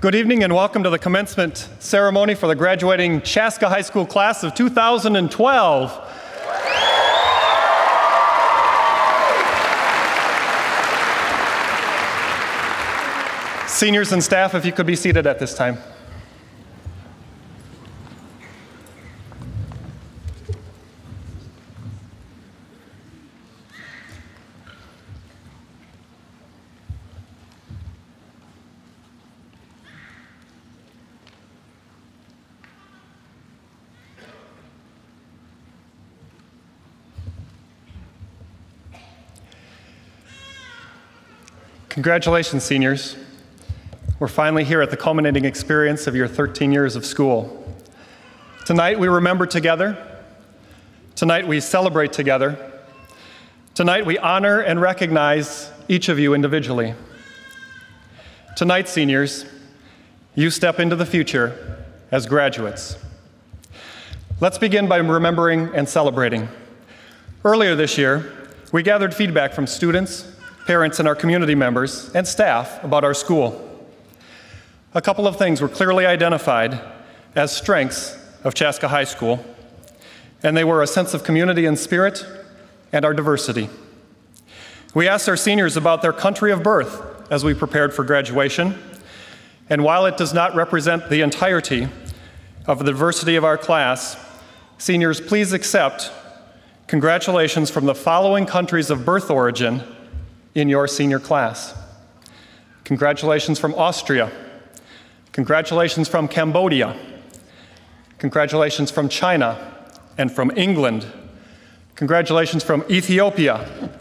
Good evening and welcome to the commencement ceremony for the graduating Chaska High School class of 2012. Seniors and staff, if you could be seated at this time. Congratulations, seniors. We're finally here at the culminating experience of your 13 years of school. Tonight we remember together. Tonight we celebrate together. Tonight we honor and recognize each of you individually. Tonight, seniors, you step into the future as graduates. Let's begin by remembering and celebrating. Earlier this year, we gathered feedback from students, parents, and our community members and staff about our school. A couple of things were clearly identified as strengths of Chaska High School, and they were a sense of community and spirit and our diversity. We asked our seniors about their country of birth as we prepared for graduation, and while it does not represent the entirety of the diversity of our class, seniors, please accept congratulations from the following countries of birth origin in your senior class. Congratulations from Austria. Congratulations from Cambodia. Congratulations from China and from England. Congratulations from Ethiopia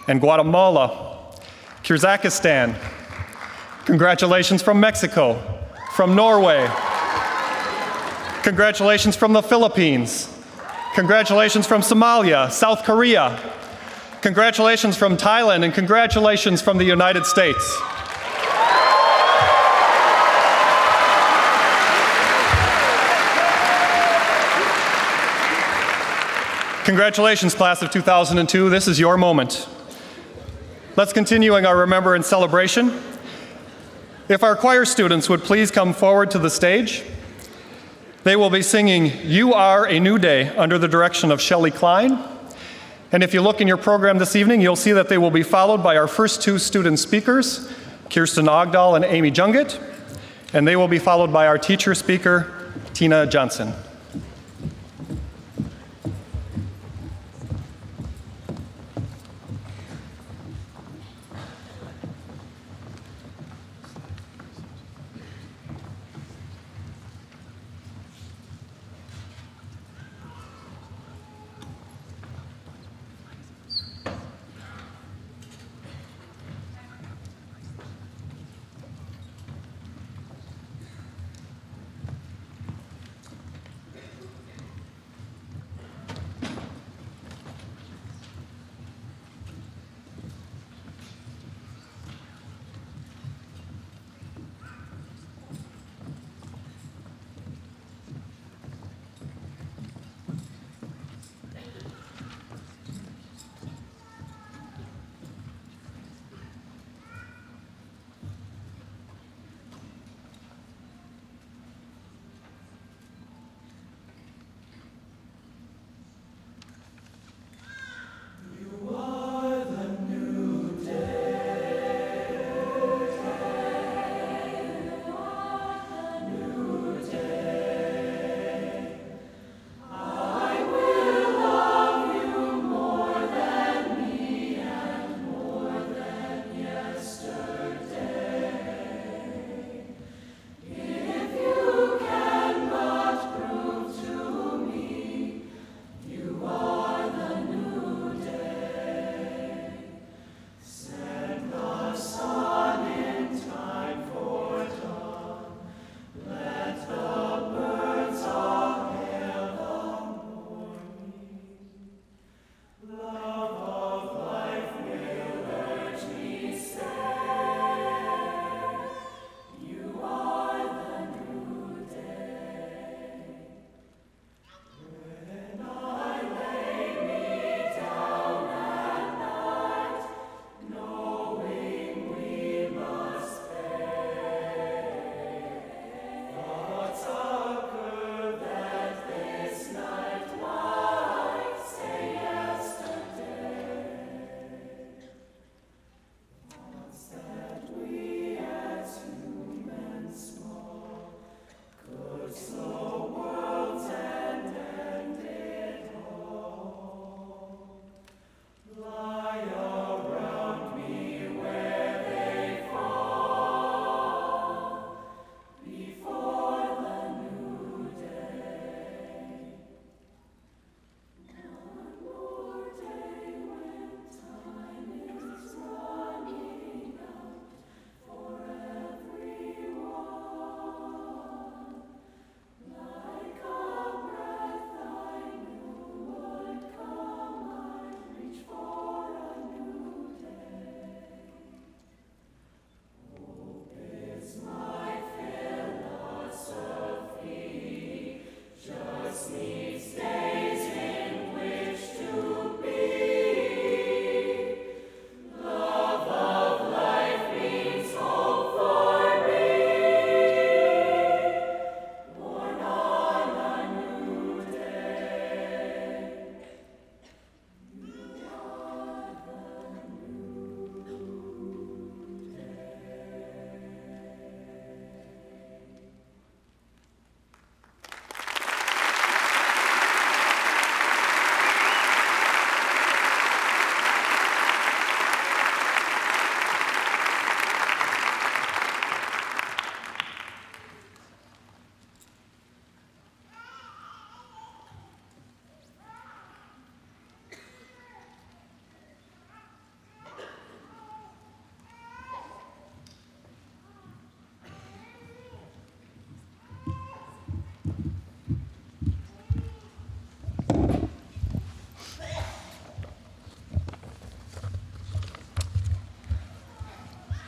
and Guatemala, Kyrgyzstan. Congratulations from Mexico, from Norway. Congratulations from the Philippines. Congratulations from Somalia, South Korea. Congratulations from Thailand, and congratulations from the United States. Congratulations, class of 2002. This is your moment. Let's continuing our Remember and celebration. If our choir students would please come forward to the stage. They will be singing "You Are a New Day" under the direction of Shelley Klein. And if you look in your program this evening, you'll see that they will be followed by our first two student speakers, Kirsten Ogdahl and Amy Jungett, and they will be followed by our teacher speaker, Tina Johnson.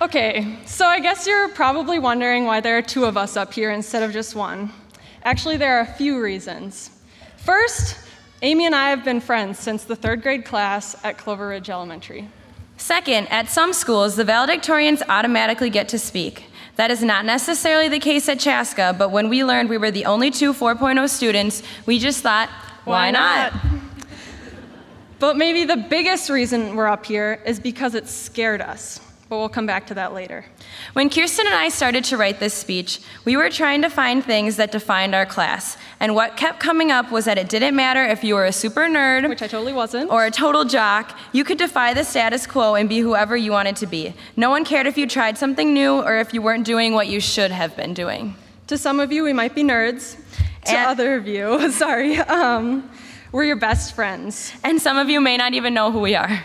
Okay, so I guess you're probably wondering why there are two of us up here instead of just one. Actually, there are a few reasons. First, Amy and I have been friends since the 3rd grade class at Clover Ridge Elementary. Second, at some schools, the valedictorians automatically get to speak. That is not necessarily the case at Chaska, but when we learned we were the only two 4.0 students, we just thought, why not? But maybe the biggest reason we're up here is because it scared us. But we'll come back to that later. When Kirsten and I started to write this speech, we were trying to find things that defined our class. And what kept coming up was that it didn't matter if you were a super nerd, which I totally wasn't, or a total jock. You could defy the status quo and be whoever you wanted to be. No one cared if you tried something new or if you weren't doing what you should have been doing. To some of you, we might be nerds. To other of you, we're your best friends. And some of you may not even know who we are.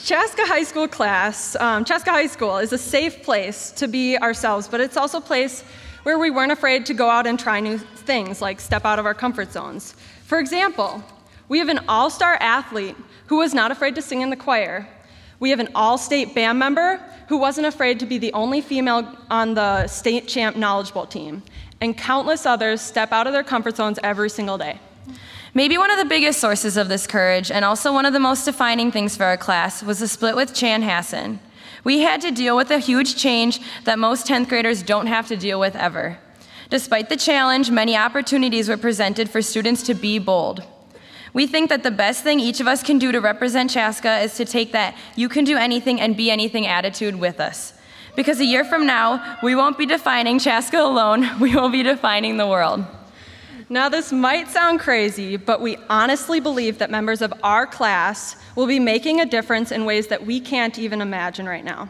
Chaska High School class, Chaska High School is a safe place to be ourselves, but it's also a place where we weren't afraid to go out and try new things, like step out of our comfort zones. For example, we have an all-star athlete who was not afraid to sing in the choir. We have an all-state band member who wasn't afraid to be the only female on the state champ Knowledge Bowl team. And countless others step out of their comfort zones every single day. Maybe one of the biggest sources of this courage, and also one of the most defining things for our class, was the split with Chanhassen. We had to deal with a huge change that most 10th graders don't have to deal with ever. Despite the challenge, many opportunities were presented for students to be bold. We think that the best thing each of us can do to represent Chaska is to take that you can do anything and be anything attitude with us. Because a year from now, we won't be defining Chaska alone, we will be defining the world. Now this might sound crazy, but we honestly believe that members of our class will be making a difference in ways that we can't even imagine right now.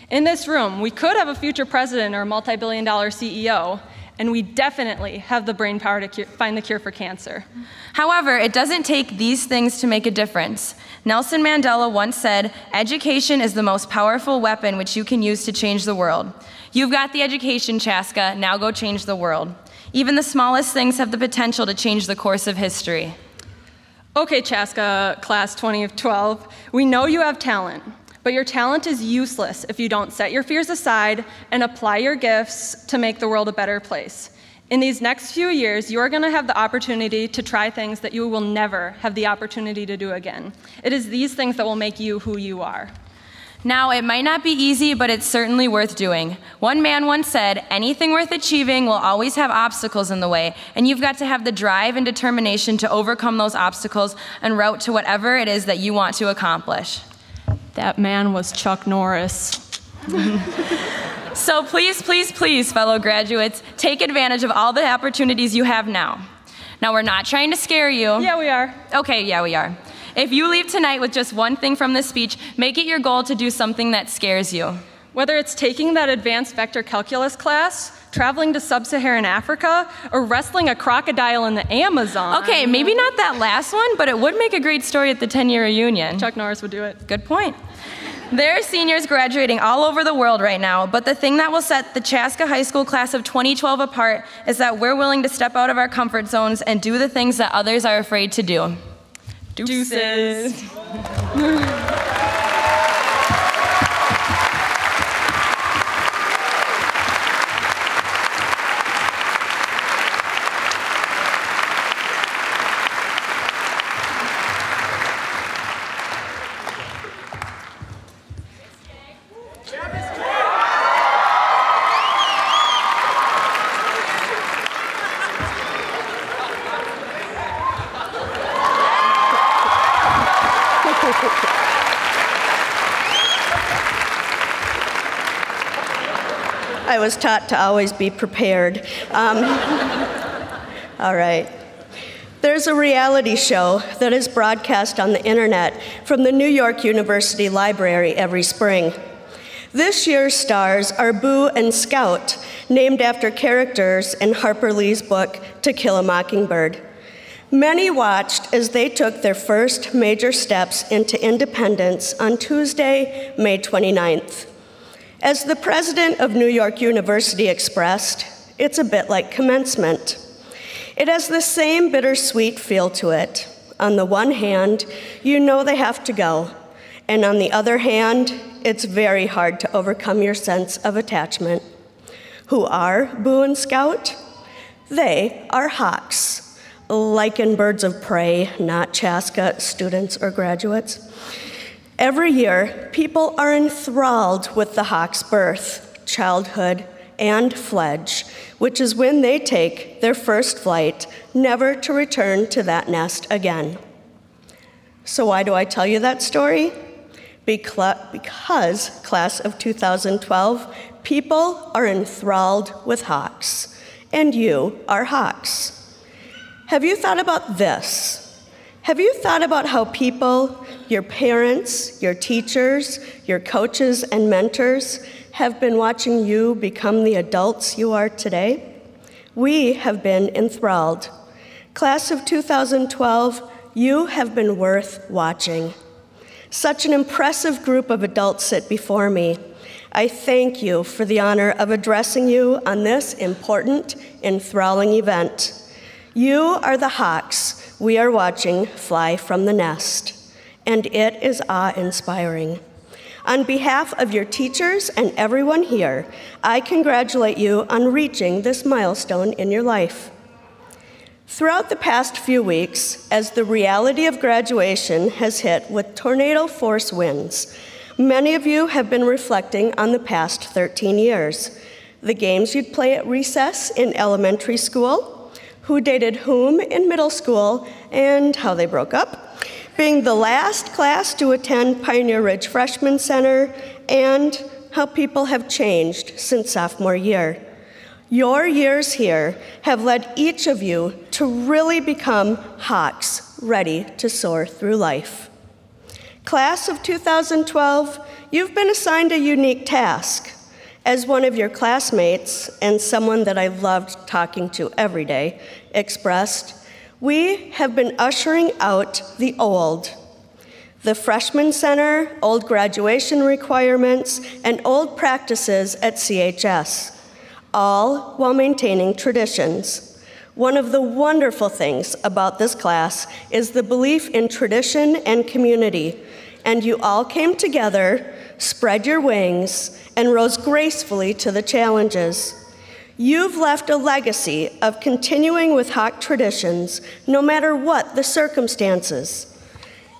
In this room, we could have a future president or a multi-billion-dollar CEO, and we definitely have the brain power to find the cure for cancer. However, it doesn't take these things to make a difference. Nelson Mandela once said, "Education is the most powerful weapon which you can use to change the world." You've got the education, Chaska, now go change the world. Even the smallest things have the potential to change the course of history. Okay, Chaska, class 2012, we know you have talent, but your talent is useless if you don't set your fears aside and apply your gifts to make the world a better place. In these next few years, you are going to have the opportunity to try things that you will never have the opportunity to do again. It is these things that will make you who you are. Now, it might not be easy, but it's certainly worth doing. One man once said, anything worth achieving will always have obstacles in the way, and you've got to have the drive and determination to overcome those obstacles en route to whatever it is that you want to accomplish. That man was Chuck Norris. So please, please, please, fellow graduates, take advantage of all the opportunities you have now. Now, we're not trying to scare you. Yeah, we are. Okay, yeah, we are. If you leave tonight with just one thing from this speech, make it your goal to do something that scares you. Whether it's taking that advanced vector calculus class, traveling to sub-Saharan Africa, or wrestling a crocodile in the Amazon. Okay, maybe not that last one, but it would make a great story at the 10-year reunion. Chuck Norris would do it. Good point. There are seniors graduating all over the world right now, but the thing that will set the Chaska High School class of 2012 apart is that we're willing to step out of our comfort zones and do the things that others are afraid to do. Deuces. I was taught to always be prepared. All right. There's a reality show that is broadcast on the internet from the New York University Library every spring. This year's stars are Boo and Scout, named after characters in Harper Lee's book, To Kill a Mockingbird. Many watched as they took their first major steps into independence on Tuesday, May 29th. As the president of New York University expressed, it's a bit like commencement. It has the same bittersweet feel to it. On the one hand, you know they have to go, And on the other hand, it's very hard to overcome your sense of attachment. Who are Boo and Scout? They are hawks, like in Birds of Prey, not Chaska students or graduates. Every year, people are enthralled with the hawk's birth, childhood, and fledge, which is when they take their first flight, never to return to that nest again. So why do I tell you that story? Because, class of 2012, people are enthralled with hawks, and you are hawks. Have you thought about this? Have you thought about how people, your parents, your teachers, your coaches and mentors, have been watching you become the adults you are today? We have been enthralled. Class of 2012, you have been worth watching. Such an impressive group of adults sit before me. I thank you for the honor of addressing you on this important, enthralling event. You are the hawks we are watching fly from the nest, and it is awe-inspiring. On behalf of your teachers and everyone here, I congratulate you on reaching this milestone in your life. Throughout the past few weeks, as the reality of graduation has hit with tornado force winds, many of you have been reflecting on the past 13 years, the games you'd play at recess in elementary school, who dated whom in middle school, and how they broke up, being the last class to attend Pioneer Ridge Freshman Center, and how people have changed since sophomore year. Your years here have led each of you to really become hawks ready to soar through life. Class of 2012, you've been assigned a unique task. As one of your classmates, and someone that I loved talking to every day, expressed, we have been ushering out the old. The freshman center, old graduation requirements, and old practices at CHS, all while maintaining traditions. One of the wonderful things about this class is the belief in tradition and community, and you all came together, spread your wings, and rose gracefully to the challenges. You've left a legacy of continuing with hawk traditions, no matter what the circumstances.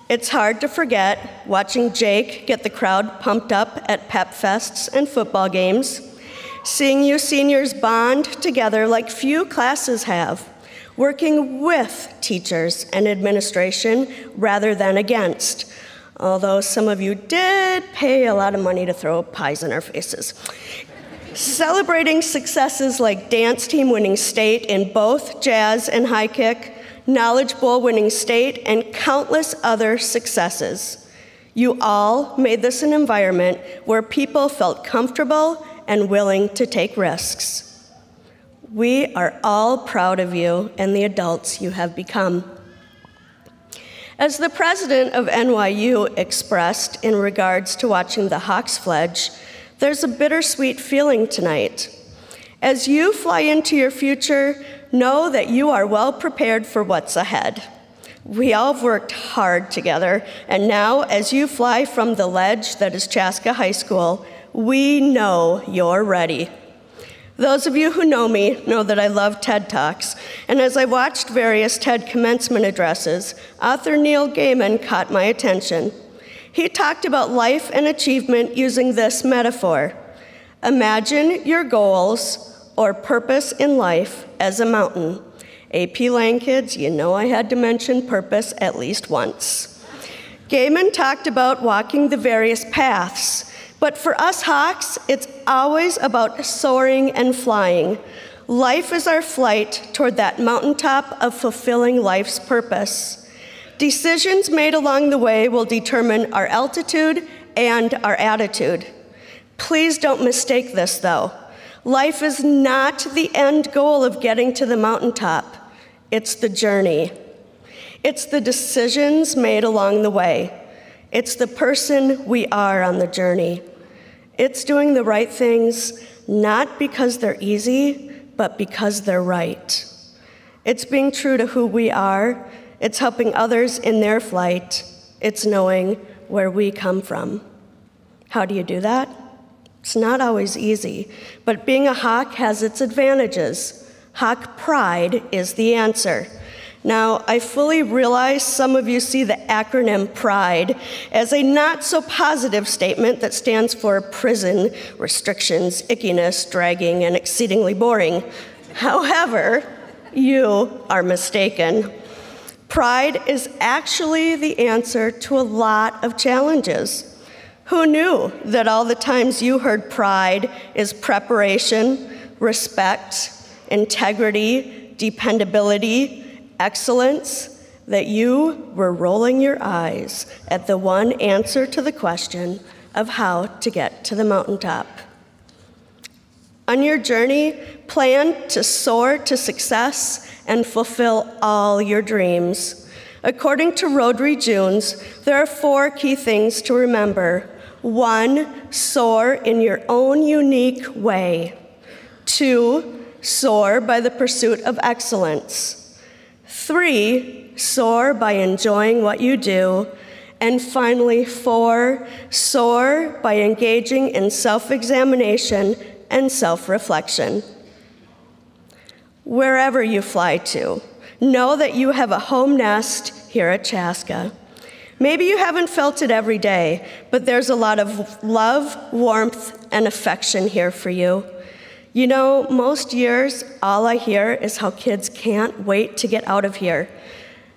It's hard to forget watching Jake get the crowd pumped up at pep fests and football games, seeing you seniors bond together like few classes have, working with teachers and administration rather than against, although some of you did pay a lot of money to throw pies in our faces. Celebrating successes like dance team winning state in both jazz and high kick, Knowledge Bowl winning state, and countless other successes. You all made this an environment where people felt comfortable and willing to take risks. We are all proud of you and the adults you have become. As the president of NYU expressed in regards to watching the Hawks fledge, there's a bittersweet feeling tonight. As you fly into your future, know that you are well prepared for what's ahead. We all have worked hard together, and now as you fly from the ledge that is Chaska High School, we know you're ready. Those of you who know me know that I love TED Talks, and as I watched various TED commencement addresses, author Neil Gaiman caught my attention. He talked about life and achievement using this metaphor. Imagine your goals or purpose in life as a mountain. AP Lang kids, you know I had to mention purpose at least once. Gaiman talked about walking the various paths, but for us hawks, it's always about soaring and flying. Life is our flight toward that mountaintop of fulfilling life's purpose. Decisions made along the way will determine our altitude and our attitude. Please don't mistake this, though. Life is not the end goal of getting to the mountaintop. It's the journey. It's the decisions made along the way. It's the person we are on the journey. It's doing the right things, not because they're easy, but because they're right. It's being true to who we are. It's helping others in their flight. It's knowing where we come from. How do you do that? It's not always easy, but being a Hawk has its advantages. Hawk pride is the answer. Now, I fully realize some of you see the acronym PRIDE as a not-so-positive statement that stands for prison, restrictions, ickiness, dragging, and exceedingly boring. However, you are mistaken. Pride is actually the answer to a lot of challenges. Who knew that all the times you heard pride is preparation, respect, integrity, dependability, excellence, that you were rolling your eyes at the one answer to the question of how to get to the mountaintop? On your journey, plan to soar to success and fulfill all your dreams. According to Rotary Junes, there are 4 key things to remember. 1, soar in your own unique way. 2, soar by the pursuit of excellence. 3, soar by enjoying what you do. And finally, 4, soar by engaging in self-examination and self-reflection. Wherever you fly to, know that you have a home nest here at Chaska. Maybe you haven't felt it every day, but there's a lot of love, warmth, and affection here for you. You know, most years, all I hear is how kids can't wait to get out of here.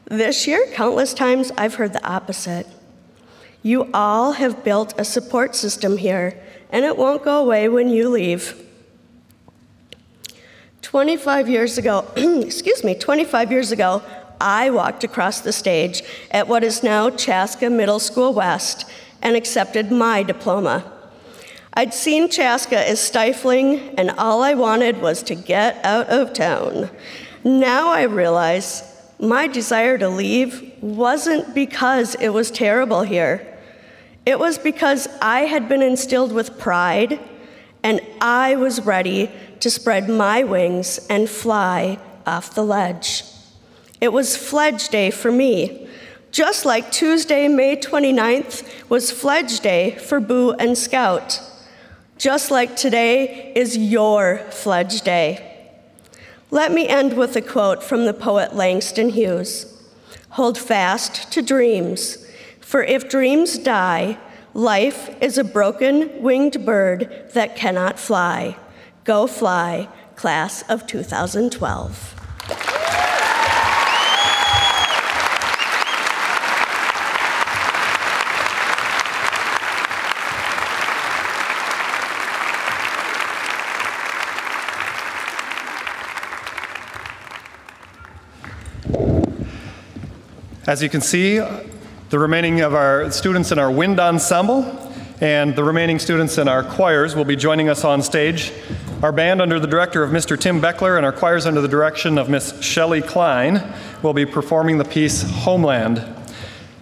This year, countless times, I've heard the opposite. You all have built a support system here, and it won't go away when you leave. 25 years ago, 25 years ago, I walked across the stage at what is now Chaska Middle School West and accepted my diploma. I'd seen Chaska as stifling, and all I wanted was to get out of town. Now I realize my desire to leave wasn't because it was terrible here. It was because I had been instilled with pride, and I was ready to spread my wings and fly off the ledge. It was Fledge Day for me, just like Tuesday, May 29th was Fledge Day for Boo and Scout. Just like today is your Fledge Day. Let me end with a quote from the poet Langston Hughes. "Hold fast to dreams, for if dreams die, life is a broken winged bird that cannot fly. Go fly, class of 2012. As you can see, the remaining of our students in our wind ensemble and the remaining students in our choirs will be joining us on stage. Our band, under the director of Mr. Tim Beckler, and our choirs under the direction of Miss Shelley Klein, will be performing the piece Homeland.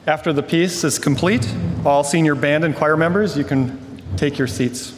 After the piece is complete, all senior band and choir members, you can take your seats.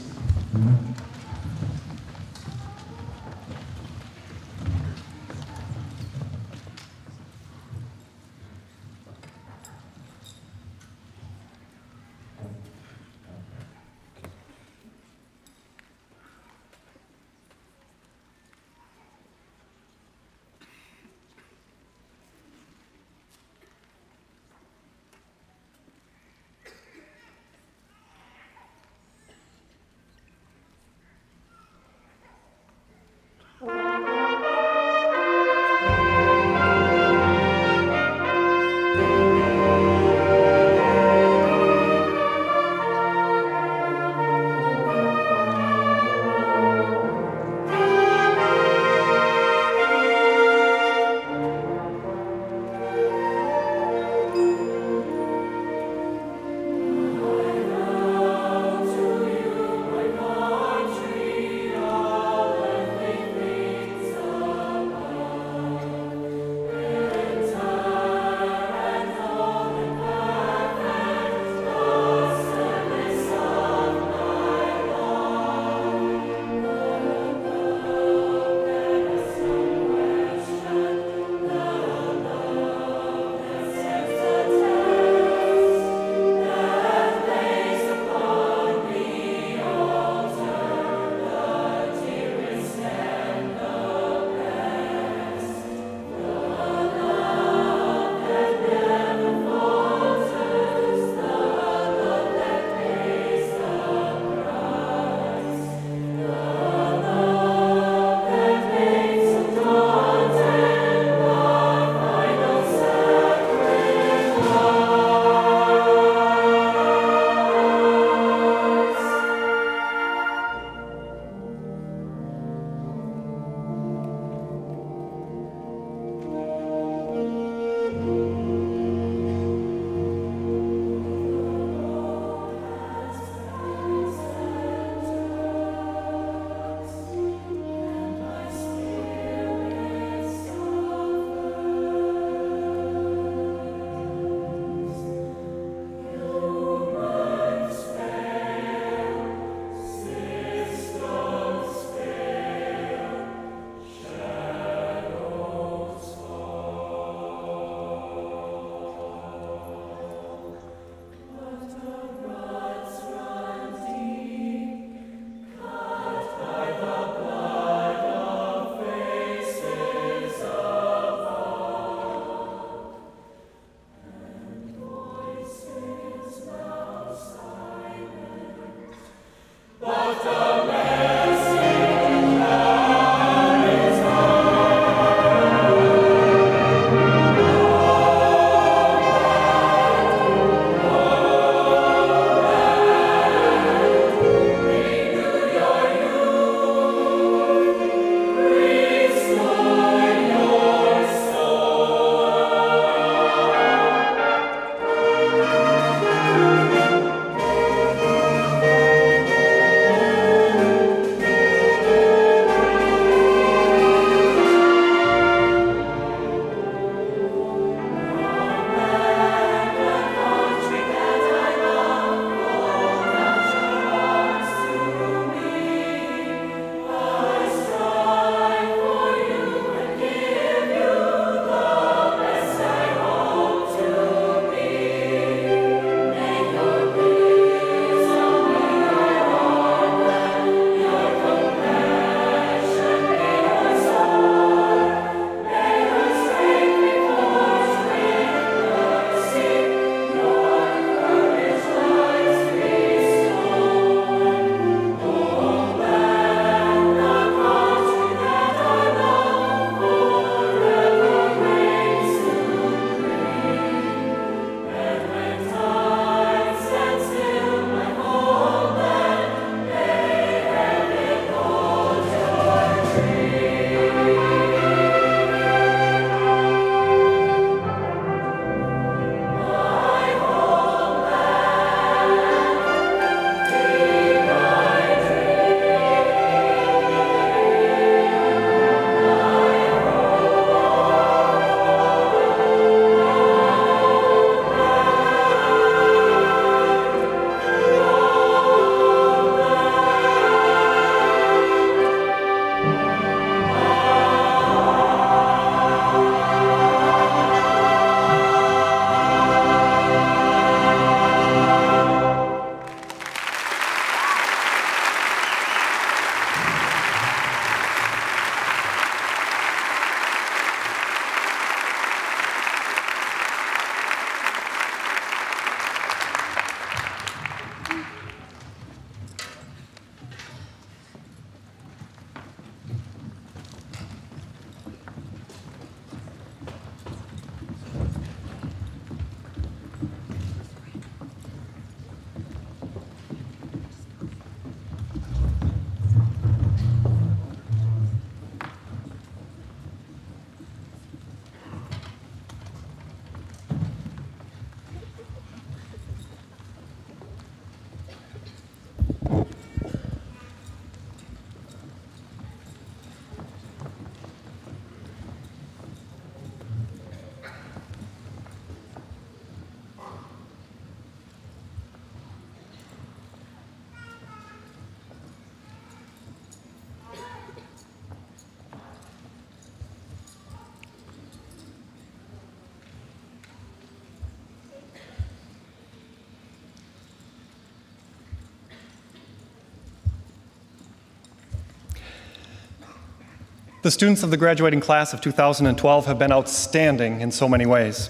The students of the graduating class of 2012 have been outstanding in so many ways.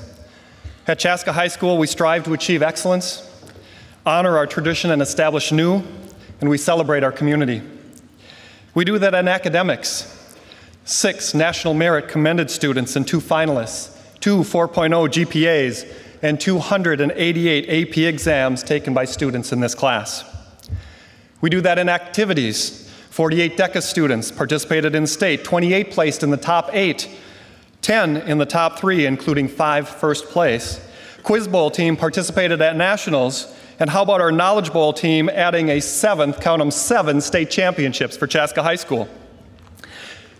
At Chaska High School, we strive to achieve excellence, honor our tradition and establish new, and we celebrate our community. We do that in academics. 6 National Merit commended students and 2 finalists, 2 4.0 GPAs, and 288 AP exams taken by students in this class. We do that in activities. 48 DECA students participated in state, 28 placed in the top 8, 10 in the top 3, including 5 first place. Quiz Bowl team participated at nationals, and how about our Knowledge Bowl team adding a 7th, count them 7 state championships for Chaska High School.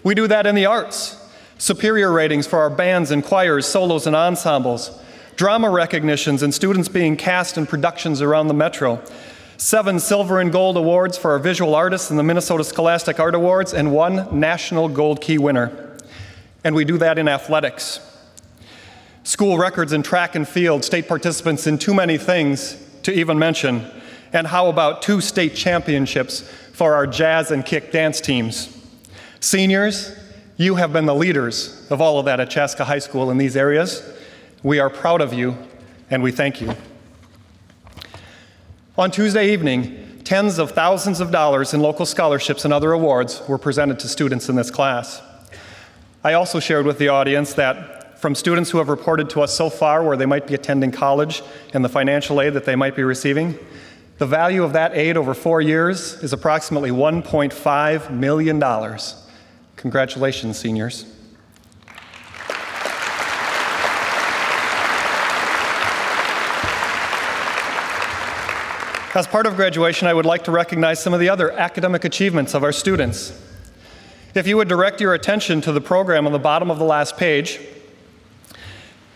We do that in the arts. Superior ratings for our bands and choirs, solos and ensembles, drama recognitions and students being cast in productions around the metro, 7 silver and gold awards for our visual artists in the Minnesota Scholastic Art Awards, and 1 National Gold Key winner. And we do that in athletics. School records in track and field, state participants in too many things to even mention, and how about 2 state championships for our jazz and kick dance teams. Seniors, you have been the leaders of all of that at Chaska High School in these areas. We are proud of you, and we thank you. On Tuesday evening, tens of thousands of dollars in local scholarships and other awards were presented to students in this class. I also shared with the audience that from students who have reported to us so far where they might be attending college and the financial aid that they might be receiving, the value of that aid over 4 years is approximately $1.5 million. Congratulations, seniors. As part of graduation, I would like to recognize some of the other academic achievements of our students. If you would direct your attention to the program on the bottom of the last page,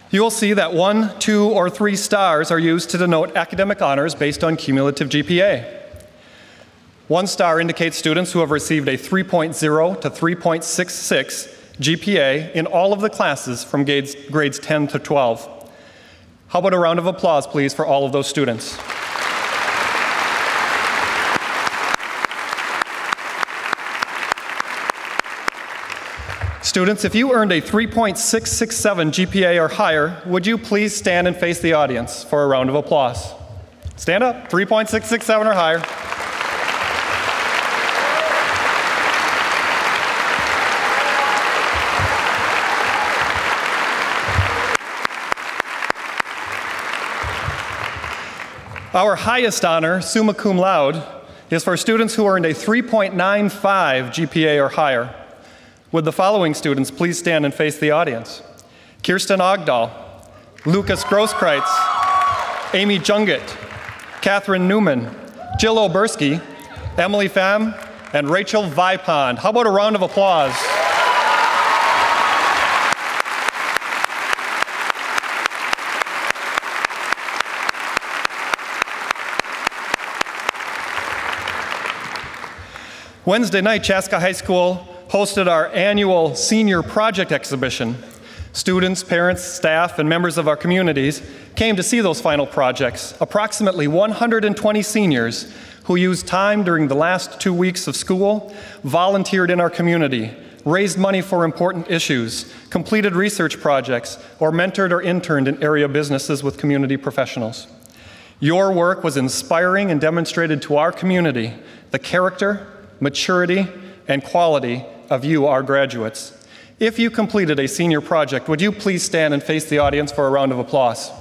you will see that 1, 2, or 3 stars are used to denote academic honors based on cumulative GPA. 1 star indicates students who have received a 3.0 to 3.66 GPA in all of the classes from grades 10 to 12. How about a round of applause, please, for all of those students? Students, if you earned a 3.667 GPA or higher, would you please stand and face the audience for a round of applause? Stand up, 3.667 or higher. Our highest honor, summa cum laude, is for students who earned a 3.95 GPA or higher. Would the following students please stand and face the audience? Kirsten Ogdahl, Lucas Grosskreitz, Amy Jungett, Catherine Newman, Jill Oberski, Emily Pham, and Rachel Vipond. How about a round of applause? Wednesday night, Chaska High School hosted our annual senior project exhibition. Students, parents, staff, and members of our communities came to see those final projects. Approximately 120 seniors who used time during the last 2 weeks of school, volunteered in our community, raised money for important issues, completed research projects, or mentored or interned in area businesses with community professionals. Your work was inspiring and demonstrated to our community the character, maturity, and quality of you, our graduates. If you completed a senior project, would you please stand and face the audience for a round of applause?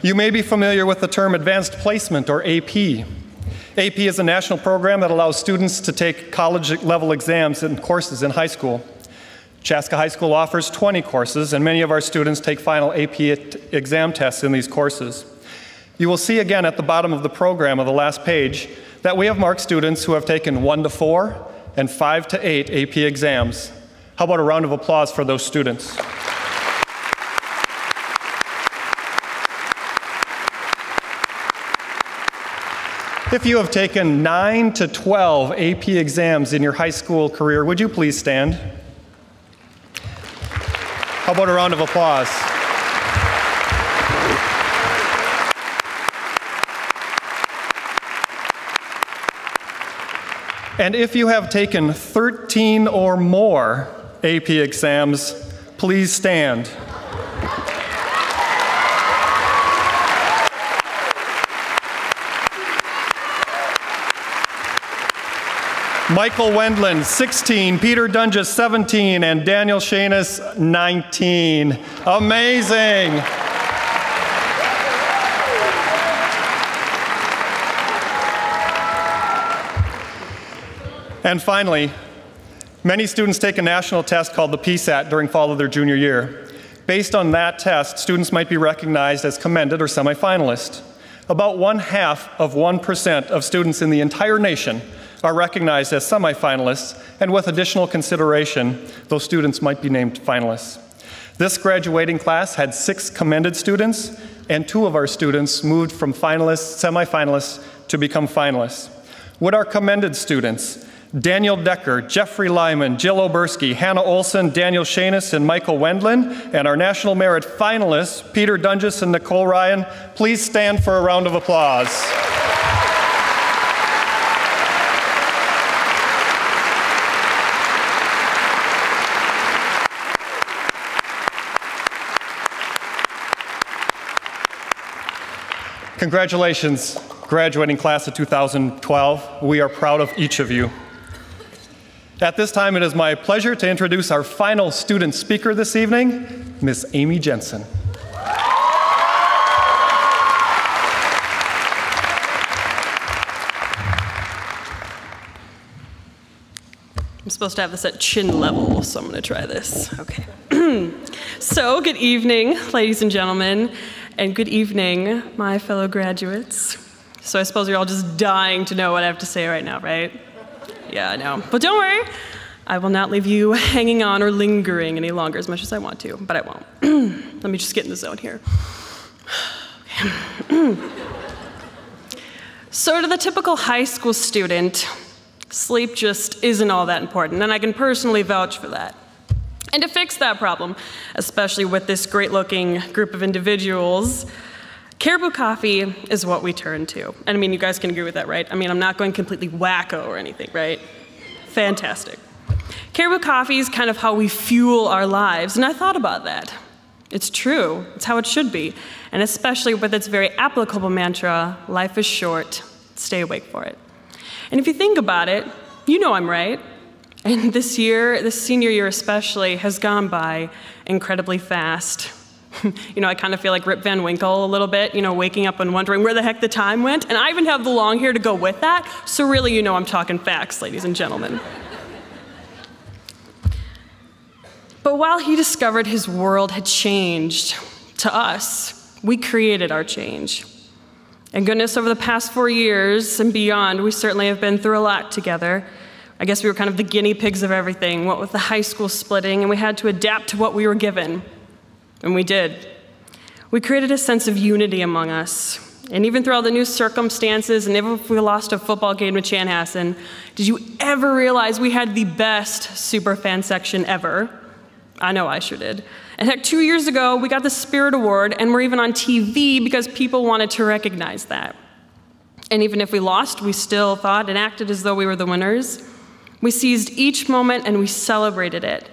You may be familiar with the term Advanced Placement, or AP. AP is a national program that allows students to take college-level exams and courses in high school. Chaska High School offers 20 courses, and many of our students take final AP exam tests in these courses. You will see again at the bottom of the program of the last page that we have marked students who have taken 1 to 4 and 5 to 8 AP exams. How about a round of applause for those students? If you have taken 9 to 12 AP exams in your high school career, would you please stand? How about a round of applause? And if you have taken 13 or more AP exams, please stand. Michael Wendland, 16, Peter Dunges, 17, and Daniel Shanis, 19. Amazing. And finally, many students take a national test called the PSAT during fall of their junior year. Based on that test, students might be recognized as commended or semifinalist. About 0.5% of students in the entire nation are recognized as semifinalists, and with additional consideration, those students might be named finalists. This graduating class had 6 commended students, and 2 of our students moved from finalists, semifinalists, to become finalists. Would our commended students, Daniel Decker, Jeffrey Lyman, Jill Oberski, Hannah Olson, Daniel Shanis, and Michael Wendland, and our National Merit finalists, Peter Dunges and Nicole Ryan, please stand for a round of applause. Congratulations, graduating class of 2012. We are proud of each of you. At this time, it is my pleasure to introduce our final student speaker this evening, Ms. Amy Jensen. I'm supposed to have this at chin level, so I'm going to try this. Okay. So, good evening, ladies and gentlemen, and good evening, my fellow graduates. So I suppose you're all just dying to know what I have to say right now, right? Yeah, I know. But don't worry, I will not leave you hanging on or lingering any longer as much as I want to, but I won't. Let me just get in the zone here. So to the typical high school student, sleep just isn't all that important, and I can personally vouch for that. And to fix that problem, especially with this great-looking group of individuals, Caribou Coffee is what we turn to. And I mean, you guys can agree with that, right? I mean, I'm not going completely wacko or anything, right? Fantastic. Caribou Coffee is kind of how we fuel our lives, and I thought about that. It's true. It's how it should be. And especially with its very applicable mantra, life is short, stay awake for it. And if you think about it, you know I'm right. And this year, this senior year especially, has gone by incredibly fast. You know, I kind of feel like Rip Van Winkle a little bit, you know, waking up and wondering where the heck the time went. And I even have the long hair to go with that. So really, you know I'm talking facts, ladies and gentlemen. But while he discovered his world had changed, to us, we created our change. And goodness, over the past 4 years and beyond, we certainly have been through a lot together. I guess we were kind of the guinea pigs of everything, what with the high school splitting, and we had to adapt to what we were given. And we did. We created a sense of unity among us. And even through all the new circumstances, and even if we lost a football game to Chanhassen, did you ever realize we had the best superfan section ever? I know I sure did. And heck, 2 years ago, we got the Spirit Award, and we're even on TV because people wanted to recognize that. And even if we lost, we still thought and acted as though we were the winners. We seized each moment and we celebrated it.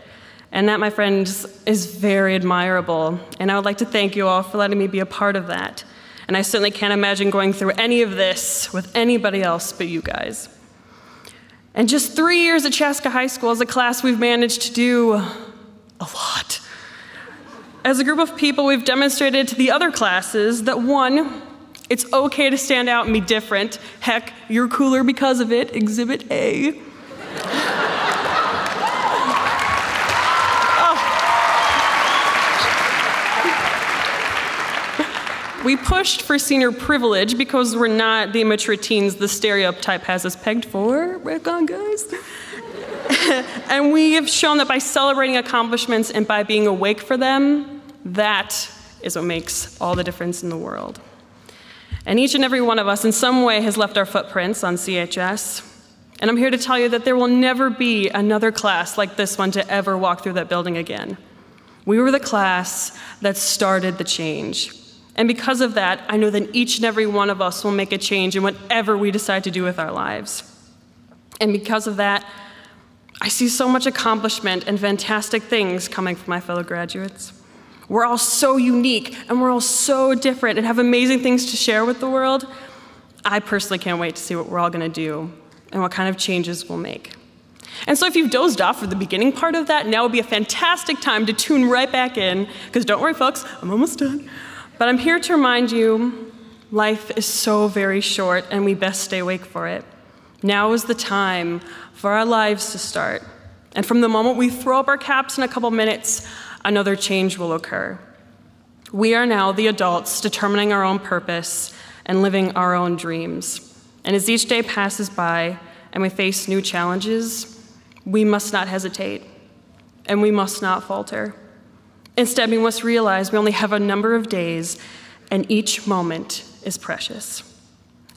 And that, my friends, is very admirable. And I would like to thank you all for letting me be a part of that. And I certainly can't imagine going through any of this with anybody else but you guys. And just 3 years at Chaska High School as a class, we've managed to do a lot. As a group of people, we've demonstrated to the other classes that, one, it's okay to stand out and be different. Heck, you're cooler because of it. Exhibit A. We pushed for senior privilege because we're not the immature teens the stereotype has us pegged for. Back on, guys. And we have shown that by celebrating accomplishments and by being awake for them, that is what makes all the difference in the world. And each and every one of us in some way has left our footprints on CHS. And I'm here to tell you that there will never be another class like this one to ever walk through that building again. We were the class that started the change. And because of that, I know that each and every one of us will make a change in whatever we decide to do with our lives. And because of that, I see so much accomplishment and fantastic things coming from my fellow graduates. We're all so unique, and we're all so different and have amazing things to share with the world. I personally can't wait to see what we're all gonna do and what kind of changes we'll make. And so if you've dozed off for the beginning part of that, now would be a fantastic time to tune right back in, because don't worry folks, I'm almost done. But I'm here to remind you, life is so very short and we best stay awake for it. Now is the time for our lives to start. And from the moment we throw up our caps in a couple minutes, another change will occur. We are now the adults determining our own purpose and living our own dreams. And as each day passes by and we face new challenges, we must not hesitate and we must not falter. Instead, we must realize we only have a number of days and each moment is precious.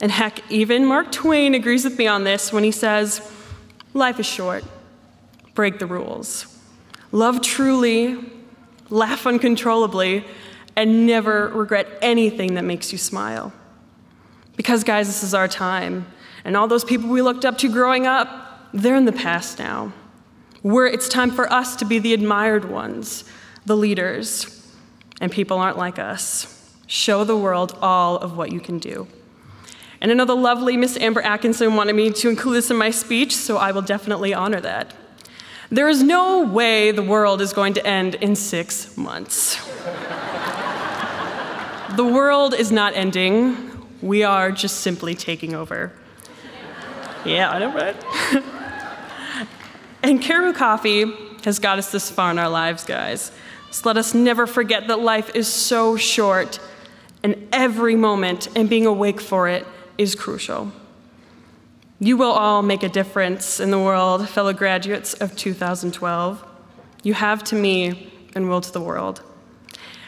And heck, even Mark Twain agrees with me on this when he says, life is short, break the rules. Love truly, laugh uncontrollably, and never regret anything that makes you smile. Because guys, this is our time. And all those people we looked up to growing up, they're in the past now. It's time for us to be the admired ones, the leaders, and people aren't like us. Show the world all of what you can do. And I know the lovely Miss Amber Atkinson wanted me to include this in my speech, so I will definitely honor that. There is no way the world is going to end in 6 months. The world is not ending. We are just simply taking over. Yeah, I know, right? And Caribou Coffee has got us this far in our lives, guys. So let us never forget that life is so short, and every moment and being awake for it is crucial. You will all make a difference in the world, fellow graduates of 2012. You have to me and will to the world.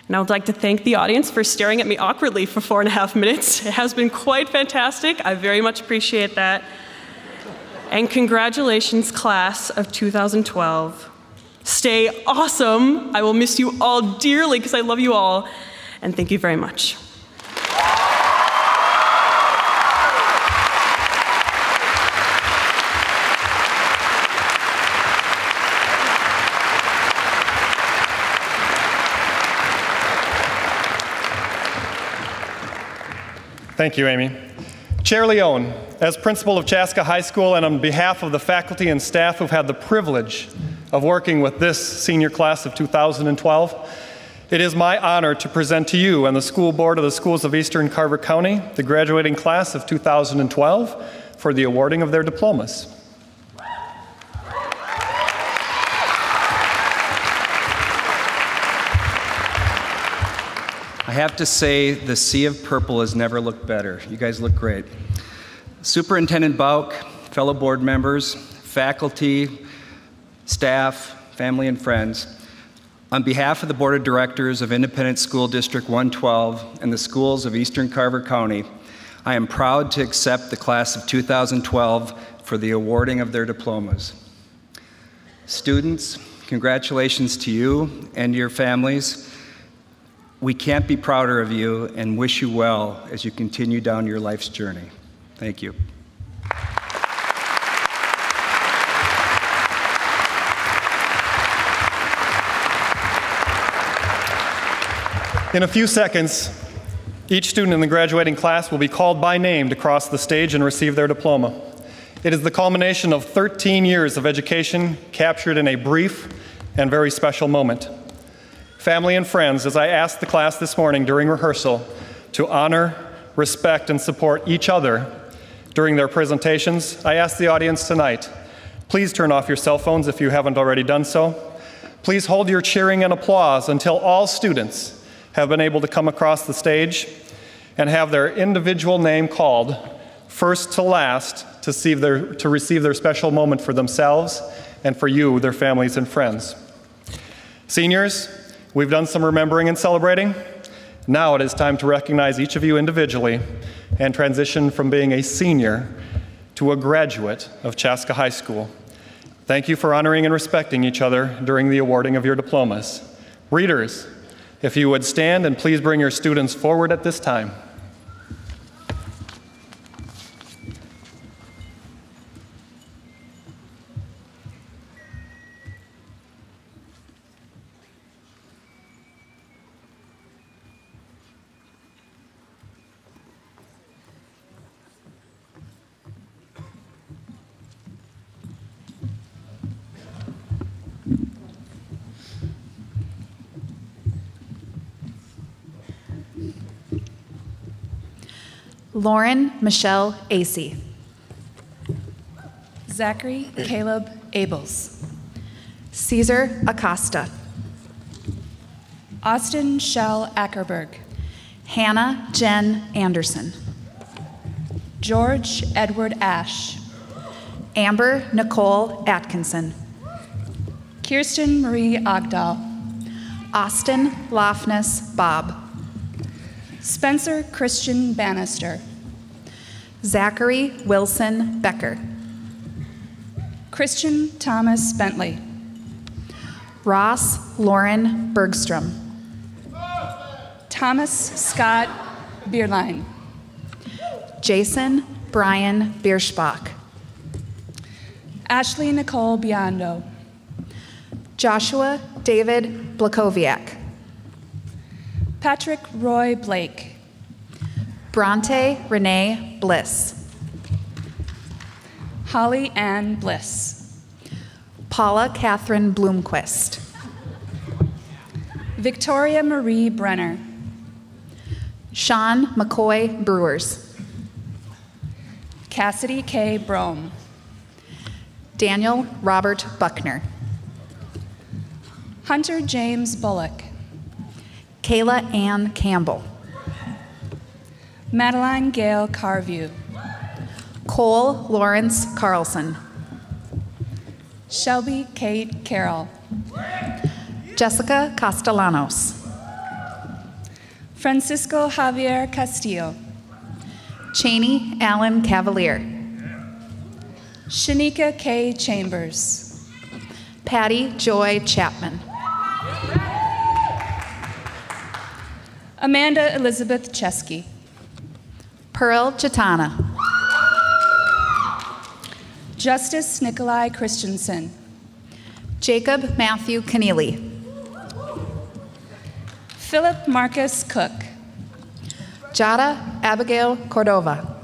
And I would like to thank the audience for staring at me awkwardly for 4.5 minutes. It has been quite fantastic. I very much appreciate that. And congratulations, class of 2012. Stay awesome. I will miss you all dearly because I love you all. And thank you very much. Thank you, Amy. Chair Leone, as principal of Chaska High School and on behalf of the faculty and staff who've had the privilege of working with this senior class of 2012, it is my honor to present to you and the school board of the schools of Eastern Carver County the graduating class of 2012 for the awarding of their diplomas. I have to say, the sea of purple has never looked better. You guys look great. Superintendent Bauk, fellow board members, faculty, staff, family, and friends, on behalf of the Board of Directors of Independent School District 112 and the schools of Eastern Carver County, I am proud to accept the class of 2012 for the awarding of their diplomas. Students, congratulations to you and your families. We can't be prouder of you and wish you well as you continue down your life's journey. Thank you. In a few seconds, each student in the graduating class will be called by name to cross the stage and receive their diploma. It is the culmination of 13 years of education captured in a brief and very special moment. Family and friends, as I asked the class this morning during rehearsal to honor, respect, and support each other during their presentations, I ask the audience tonight, please turn off your cell phones if you haven't already done so. Please hold your cheering and applause until all students have been able to come across the stage and have their individual name called, first to last, to receive their special moment for themselves and for you, their families and friends. Seniors, we've done some remembering and celebrating. Now it is time to recognize each of you individually and transition from being a senior to a graduate of Chaska High School. Thank you for honoring and respecting each other during the awarding of your diplomas. Readers, if you would stand and please bring your students forward at this time. Lauren Michelle Acey. Zachary Caleb Abels. Caesar Acosta. Austin Shell Ackerberg. Hannah Jen Anderson. George Edward Ash. Amber Nicole Atkinson. Kirsten Marie Ogdahl. Austin Lofness Bob. Spencer Christian Bannister. Zachary Wilson Becker. Christian Thomas Bentley. Ross Lauren Bergstrom. Thomas Scott Bierlein. Jason Brian Bierschbach. Ashley Nicole Biondo. Joshua David Blakowiak. Patrick Roy Blake. Bronte Renee Bliss. Holly Ann Bliss. Paula Catherine Bloomquist. Victoria Marie Brenner. Sean McCoy Brewers. Cassidy K. Brome. Daniel Robert Buckner. Hunter James Bullock. Kayla Ann Campbell. Madeline Gale Carview. Cole Lawrence Carlson. Shelby Kate Carroll. Jessica Castellanos. Francisco Javier Castillo. Cheney Allen Cavalier. Shanika K. Chambers. Patty Joy Chapman. Amanda Elizabeth Chesky. Pearl Chitana. Justice Nikolai Christensen. Jacob Matthew Keneally. Philip Marcus Cook. Jada Abigail Cordova.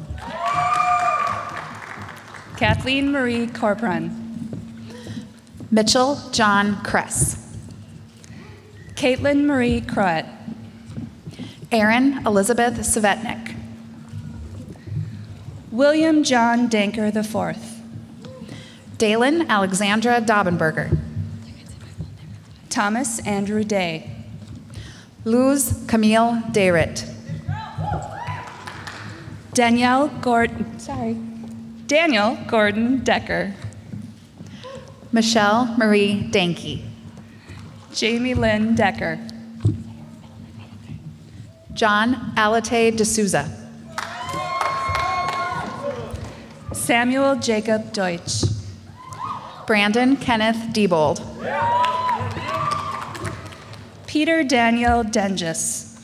Kathleen Marie Corporan. Mitchell John Kress. Caitlin Marie Croat. Erin Elizabeth Svetnik. William John Danker IV. Dalen Alexandra Daubenberger. Thomas Andrew Day. Luz Camille Dayrit. Daniel Gordon Decker. Michelle Marie Danke. Jamie Lynn Decker. John Alate D'Souza. Samuel Jacob Deutsch. Brandon Kenneth Diebold. Peter Daniel Dengis.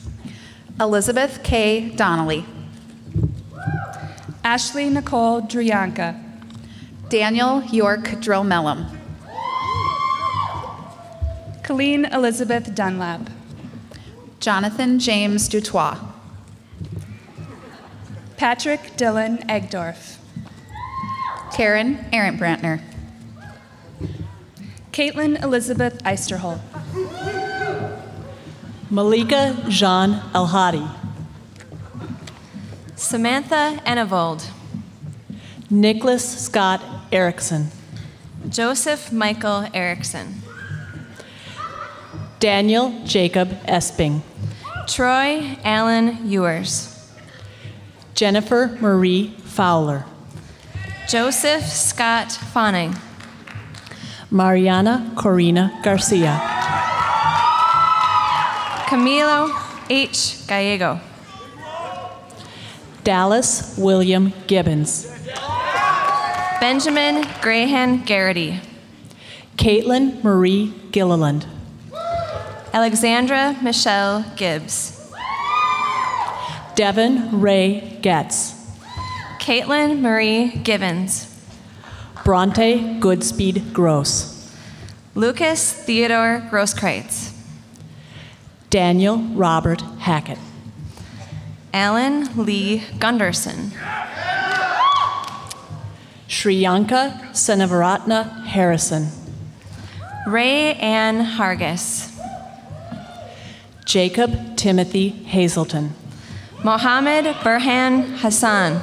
Elizabeth K. Donnelly. Ashley Nicole Drianka. Daniel York Dromellum. Colleen Elizabeth Dunlap. Jonathan James Dutois. Patrick Dylan Egdorf. Karen Arendtbrantner. Caitlin Elizabeth Eisterholt. Malika Jean Elhadi. Samantha Ennevold. Nicholas Scott Erickson. Joseph Michael Erickson. Daniel Jacob Esping. Troy Allen Ewers. Jennifer Marie Fowler. Joseph Scott Fawning. Mariana Corina Garcia. Camilo H. Gallego. Dallas William Gibbons. Benjamin Graham Garrity. Caitlin Marie Gilliland. Alexandra Michelle Gibbs. Devin Ray Getz. Caitlin Marie Givens. Bronte Goodspeed Gross. Lucas Theodore Grosskreitz. Daniel Robert Hackett. Alan Lee Gunderson. Shriyanka Senavaratna Harrison. Ray Ann Hargis. Jacob Timothy Hazelton. Mohammed Burhan Hassan.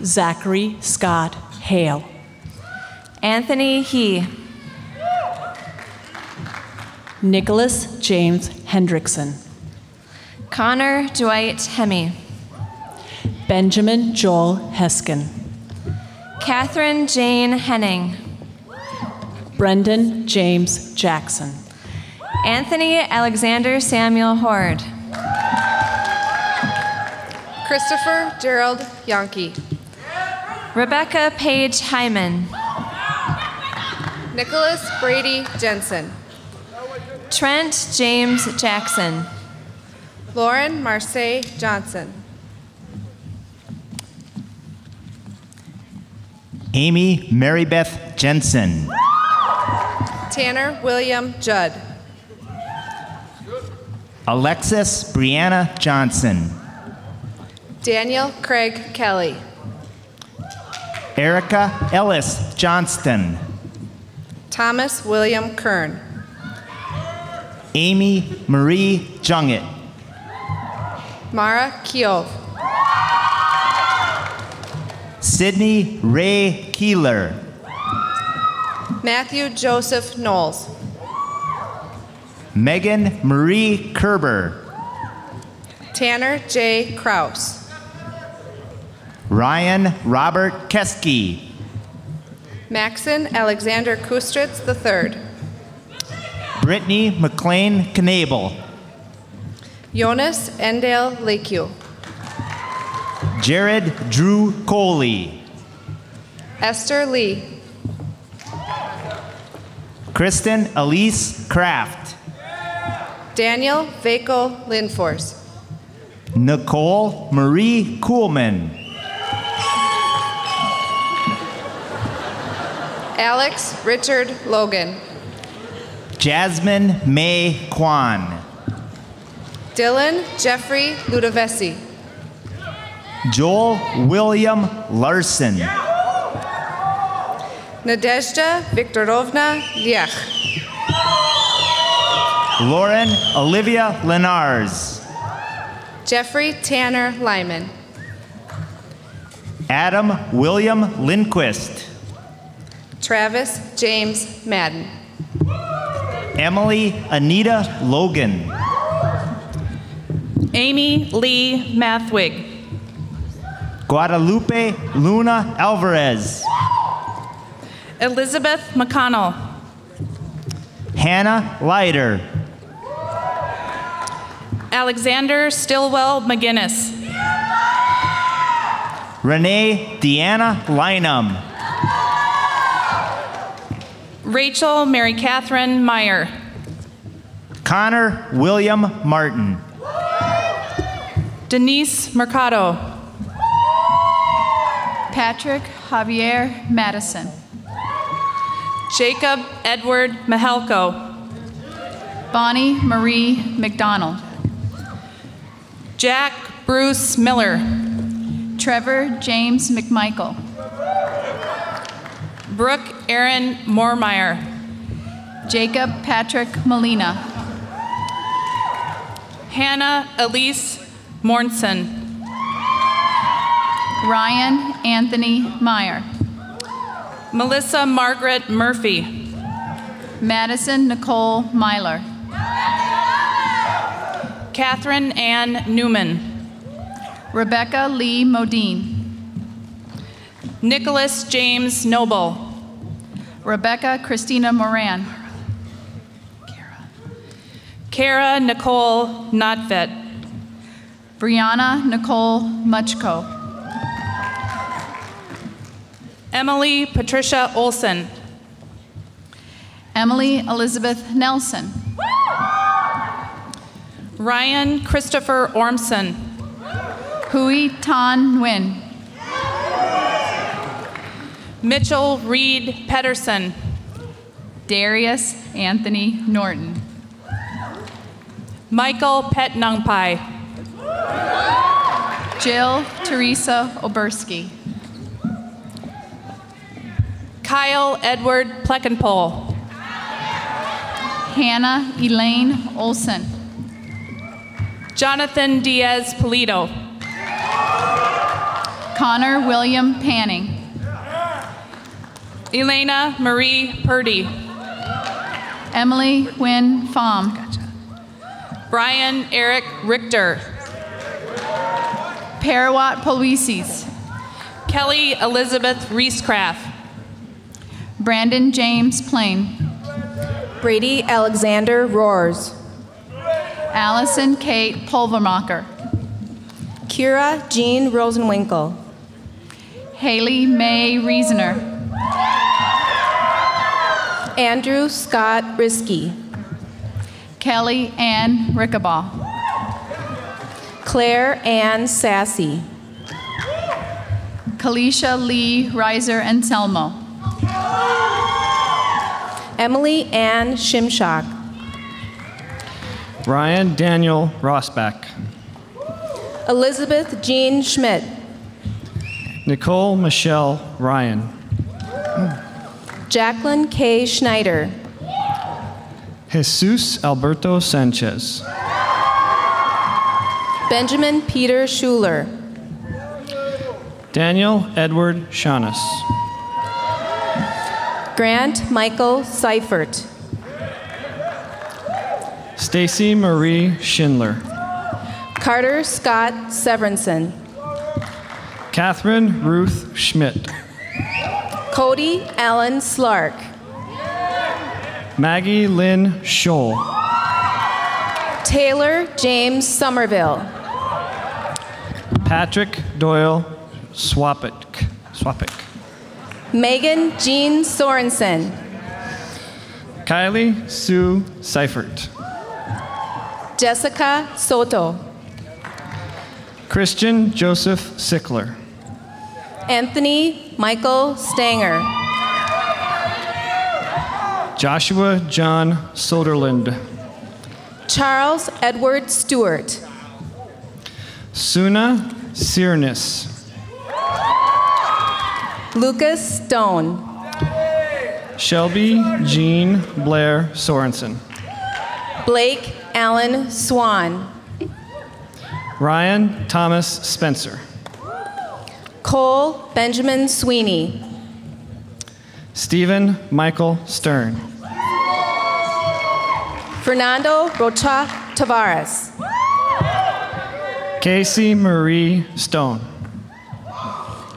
Zachary Scott Hale. Anthony He. Nicholas James Hendrickson. Connor Dwight Hemme. Benjamin Joel Heskin. Catherine Jane Henning. Brendan James Jackson. Anthony Alexander Samuel Horde. Christopher Gerald Yankee. Rebecca Page Hyman. Nicholas Brady Jensen. Trent James Jackson. Lauren Marseille Johnson. Amy Marybeth Jensen. Tanner William Judd. Alexis Brianna Johnson. Daniel Craig Kelly. Erica Ellis Johnston. Thomas William Kern. Amy Marie Jungett. Mara Kiov. Sydney Ray Keeler. Matthew Joseph Knowles. Megan Marie Kerber. Tanner J. Kraus. Ryan Robert Keski. Maxon Alexander Kustritz III. Brittany McLean Knabel. Jonas Endale Lakeview. Jared Drew Coley. Esther Lee. Kristen Elise Kraft. Daniel Vaco Lindfors. Nicole Marie Kuhlman. Alex Richard Logan. Jasmine May Kwan. Dylan Jeffrey Ludovesi. Joel William Larson. Nadezhda Viktorovna Liech. Lauren Olivia Lenars. Jeffrey Tanner Lyman. Adam William Lindquist. Travis James Madden. Emily Anita Logan. Amy Lee Mathwig. Guadalupe Luna Alvarez. Elizabeth McConnell. Hannah Leiter. Alexander Stillwell McGinnis. Renee Deanna Lynham. Rachel Mary Catherine Meyer. Connor William Martin. Denise Mercado. Patrick Javier Madison. Jacob Edward Mahelko. Bonnie Marie McDonald. Jack Bruce Miller. Trevor James McMichael. Brooke Aaron Moormeyer. Jacob Patrick Molina. Hannah Elise Mornson. Ryan Anthony Meyer. Melissa Margaret Murphy. Madison Nicole Myler. Catherine Ann Newman. Rebecca Lee Modine. Nicholas James Noble. Rebecca Christina Moran. Kara Nicole Notvet. Brianna Nicole Muchko. Emily Patricia Olson. Emily Elizabeth Nelson. Ryan Christopher Ormson. Hui Tan Nguyen. Mitchell Reed Pedersen. Darius Anthony Norton. Michael Petnungpai. Jill Teresa Oberski. Kyle Edward Pleckenpole. Hannah Elaine Olson. Jonathan Diaz Polito. Connor William Panning. Elena Marie Purdy. Emily Nguyen Pham. Brian Eric Richter. Parawat Polwisis. Kelly Elizabeth Reescraft. Brandon James Plain. Brady Alexander Roars. Allison Kate Pulvermacher. Kira Jean Rosenwinkel. Haley May Reasoner. Andrew Scott Risky. Kelly Ann Rickabaugh. Claire Ann Sassy. Kalisha Lee Reiser Anselmo. Emily Ann Shimshock. Ryan Daniel Rossback. Elizabeth Jean Schmidt. Nicole Michelle Ryan. Jacqueline K. Schneider. Jesus Alberto Sanchez. Benjamin Peter Schuler. Daniel Edward Shaughness. Grant Michael Seifert. Stacy Marie Schindler. Carter Scott Severinson. Catherine Ruth Schmidt. Cody Allen Slark. Maggie Lynn Scholl. Taylor James Somerville. Patrick Doyle Swapik. Megan Jean Sorensen. Kylie Sue Seifert. Jessica Soto. Christian Joseph Sickler. Anthony Michael Stanger. Joshua John Soderlund. Charles Edward Stewart. Suna Sirnis. Lucas Stone. Shelby Jean Blair Sorensen. Blake Allen Swan. Ryan Thomas Spencer. Cole Benjamin Sweeney. Stephen Michael Stern. Fernando Rocha Tavares. Casey Marie Stone.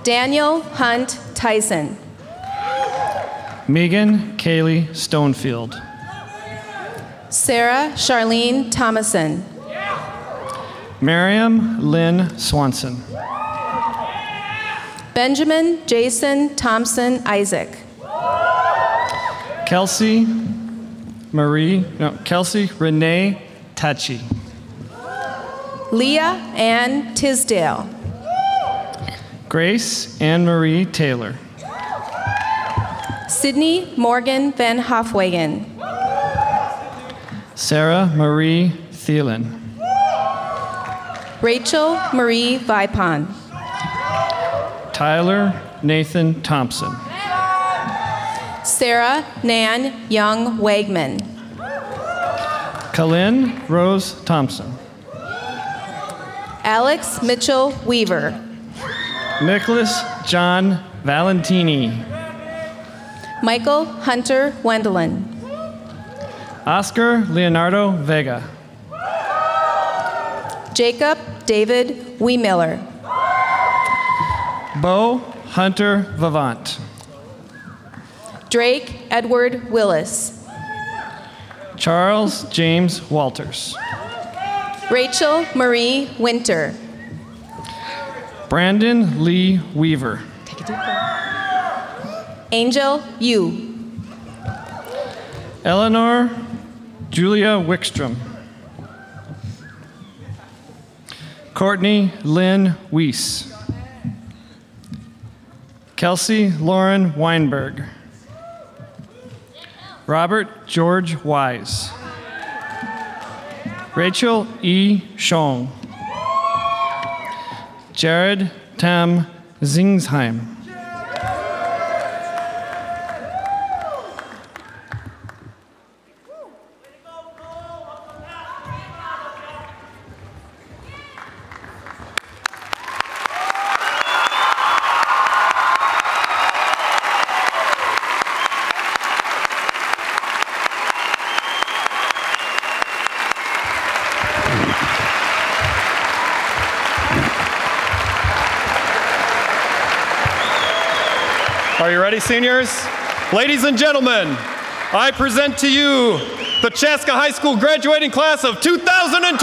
Daniel Hunt Tyson. Megan Kaylee Stonefield. Sarah Charlene Thomason. Miriam Lynn Swanson. Benjamin Jason Thompson Isaac. Kelsey Renee Tachi. Leah Ann Tisdale. Grace Ann Marie Taylor. Sydney Morgan Van Hofwagen. Sarah Marie Thielen. Rachel Marie Vipon. Tyler Nathan Thompson. Sarah Nan Young Wagman. Kalin Rose Thompson. Alex Mitchell Weaver. Nicholas John Valentini. Michael Hunter Wendelin. Oscar Leonardo Vega. Jacob David Weemiller. Bo Hunter Vavant. Drake Edward Willis. Charles James Walters. Rachel Marie Winter. Brandon Lee Weaver. Angel Yu. Eleanor Julia Wickstrom. Courtney Lynn Weiss. Kelsey Lauren Weinberg. Robert George Wise. Rachel E. Schong. Jared Tam Zingsheim. Are you ready, seniors? Ladies and gentlemen, I present to you the Chaska High School graduating class of 2012!